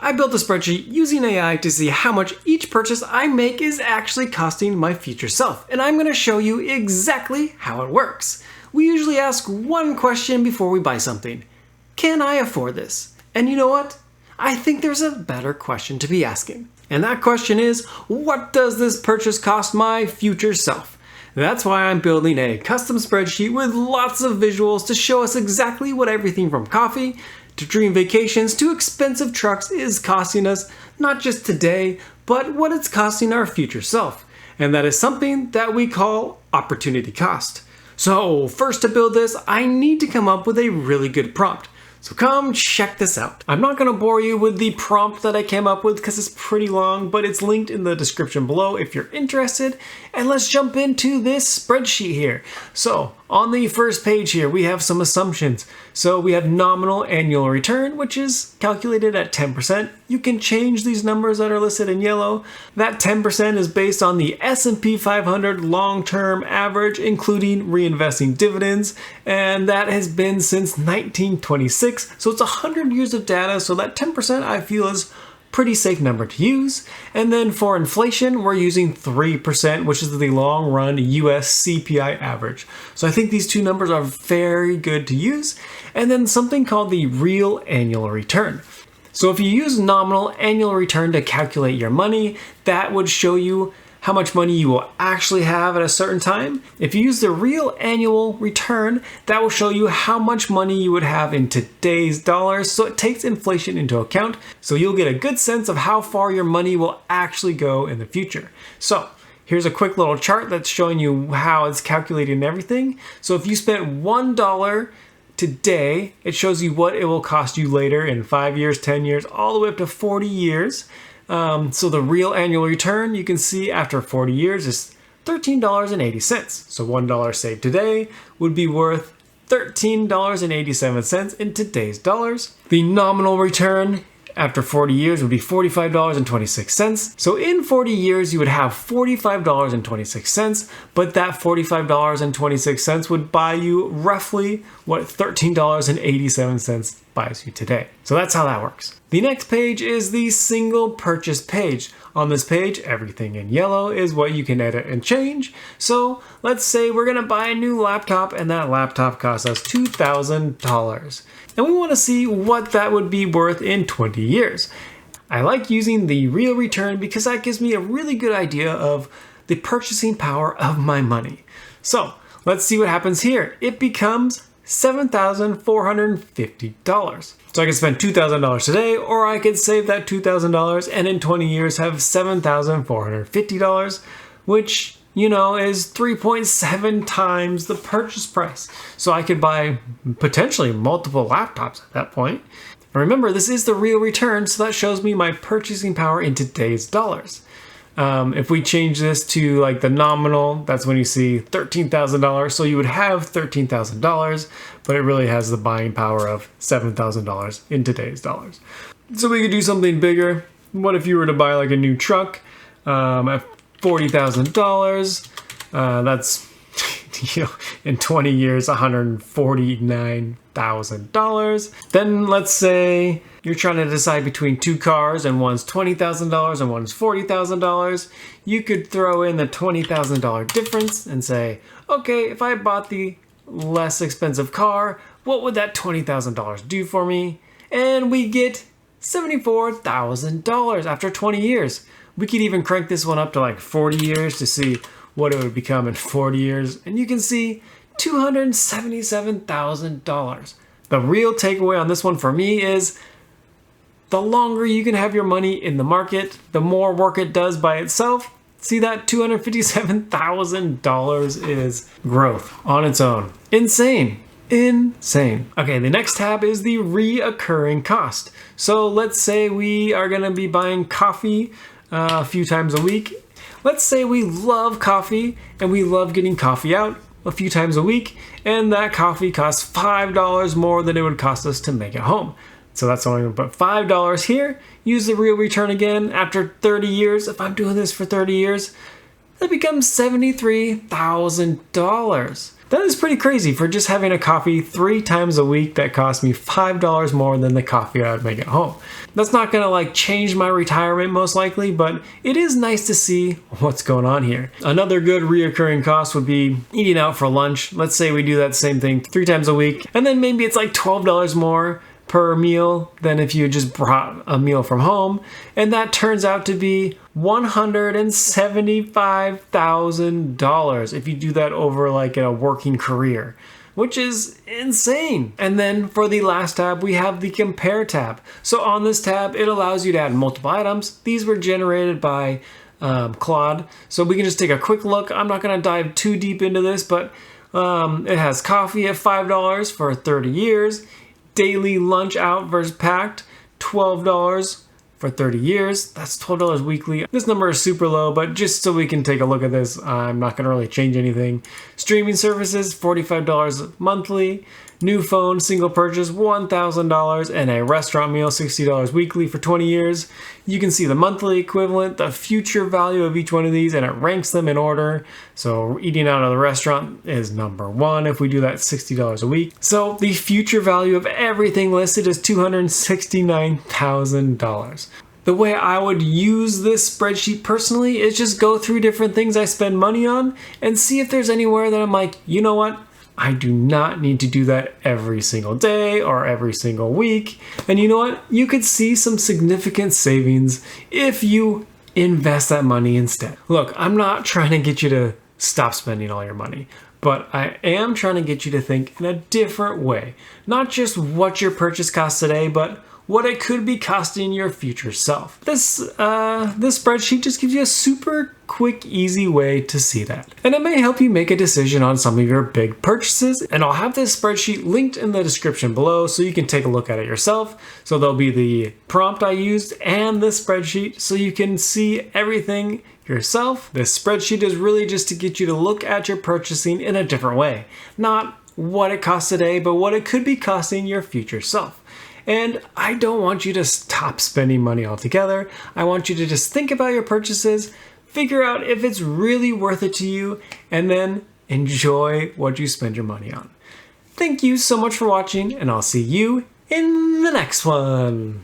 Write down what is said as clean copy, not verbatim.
I built a spreadsheet using AI to see how much each purchase I make is actually costing my future self, and I'm going to show you exactly how it works. We usually ask one question before we buy something. Can I afford this? And you know what? I think there's a better question to be asking. And that question is, what does this purchase cost my future self? That's why I'm building a custom spreadsheet with lots of visuals to show us exactly what everything from coffee to dream vacations to expensive trucks is costing us, not just today, but what it's costing our future self. And that is something that we call opportunity cost. So first to build this, I need to come up with a really good prompt. So come check this out. I'm not going to bore you with the prompt that I came up with because it's pretty long, but it's linked in the description below if you're interested. And let's jump into this spreadsheet here. So on the first page here, we have some assumptions. So we have nominal annual return, which is calculated at 10%. You can change these numbers that are listed in yellow. That 10% is based on the S&P 500 long-term average, including reinvesting dividends. And that has been since 1926. So it's 100 years of data. So that 10% I feel is pretty safe number to use. And then for inflation, we're using 3%, which is the long run US CPI average. So I think these two numbers are very good to use. And then something called the real annual return. So if you use nominal annual return to calculate your money, that would show you how much money you will actually have at a certain time. If you use the real annual return, that will show you how much money you would have in today's dollars. So it takes inflation into account. So you'll get a good sense of how far your money will actually go in the future. So here's a quick little chart that's showing you how it's calculating everything. So if you spent $1 today, it shows you what it will cost you later in 5 years, 10 years, all the way up to 40 years. So the real annual return you can see after 40 years is $13.80. So $1 saved today would be worth $13.87 in today's dollars. The nominal return after 40 years would be $45.26. So in 40 years, you would have $45.26, but that $45.26 would buy you roughly what $13.87 buys you today. So that's how that works. The next page is the single purchase page. On this page, everything in yellow is what you can edit and change. So let's say we're gonna buy a new laptop and that laptop costs us $2,000. And we wanna see what that would be worth in 20 years. I like using the real return because that gives me a really good idea of the purchasing power of my money. So let's see what happens here. It becomes $7,450. So I could spend $2,000 today, or I could save that $2,000 and in 20 years have $7,450, which, is 3.7 times the purchase price. So I could buy potentially multiple laptops at that point. And remember, this is the real return, so that shows me my purchasing power in today's dollars. If we change this to like the nominal, that's when you see $13,000. So you would have $13,000, but it really has the buying power of $7,000 in today's dollars. So we could do something bigger. What if you were to buy like a new truck at $40,000? That's in 20 years, $149,000. Then let's say you're trying to decide between two cars and one's $20,000 and one's $40,000. You could throw in the $20,000 difference and say, okay, if I bought the less expensive car, what would that $20,000 do for me? And we get $74,000 after 20 years. We could even crank this one up to like 40 years to see what it would become in 40 years. And you can see $277,000. The real takeaway on this one for me is the longer you can have your money in the market, the more work it does by itself. See that $257,000 is growth on its own. Insane. Insane. Okay, the next tab is the reoccurring cost. So let's say we are gonna be buying coffee a few times a week. Let's say we love coffee and we love getting coffee out a few times a week, and that coffee costs $5 more than it would cost us to make it home. So that's only going to put $5 here. Use the real return again after 30 years. If I'm doing this for 30 years, that becomes $73,000. That is pretty crazy for just having a coffee 3 times a week that cost me $5 more than the coffee I would make at home. That's not gonna like change my retirement most likely, but it is nice to see what's going on here. Another good reoccurring cost would be eating out for lunch. Let's say we do that same thing 3 times a week, and then maybe it's like $12 more per meal than if you just brought a meal from home, and that turns out to be $175,000 if you do that over like a working career, which is insane. And then for the last tab, we have the compare tab. So on this tab, it allows you to add multiple items. These were generated by Claude, so we can just take a quick look. I'm not gonna dive too deep into this, but it has coffee at $5 for 30 years. Daily lunch out versus packed, $12 for 30 years. That's $12 weekly. This number is super low, but just so we can take a look at this, I'm not gonna really change anything. Streaming services, $45 monthly. New phone, single purchase, $1,000, and a restaurant meal, $60 weekly for 20 years. You can see the monthly equivalent, the future value of each one of these, and it ranks them in order. So eating out of the restaurant is number 1 if we do that $60 a week. So the future value of everything listed is $269,000. The way I would use this spreadsheet personally is just go through different things I spend money on and see if there's anywhere that I'm like, you know what? I do not need to do that every single day or every single week. And you know what? You could see some significant savings if you invest that money instead. Look, I'm not trying to get you to stop spending all your money, but I am trying to get you to think in a different way. Not just what your purchase costs today, but what it could be costing your future self. This spreadsheet just gives you a super quick, easy way to see that. And it may help you make a decision on some of your big purchases. And I'll have this spreadsheet linked in the description below so you can take a look at it yourself. So there'll be the prompt I used and the spreadsheet so you can see everything yourself. This spreadsheet is really just to get you to look at your purchasing in a different way. Not what it costs today, but what it could be costing your future self. And I don't want you to stop spending money altogether. I want you to just think about your purchases, figure out if it's really worth it to you, and then enjoy what you spend your money on. Thank you so much for watching, and I'll see you in the next one.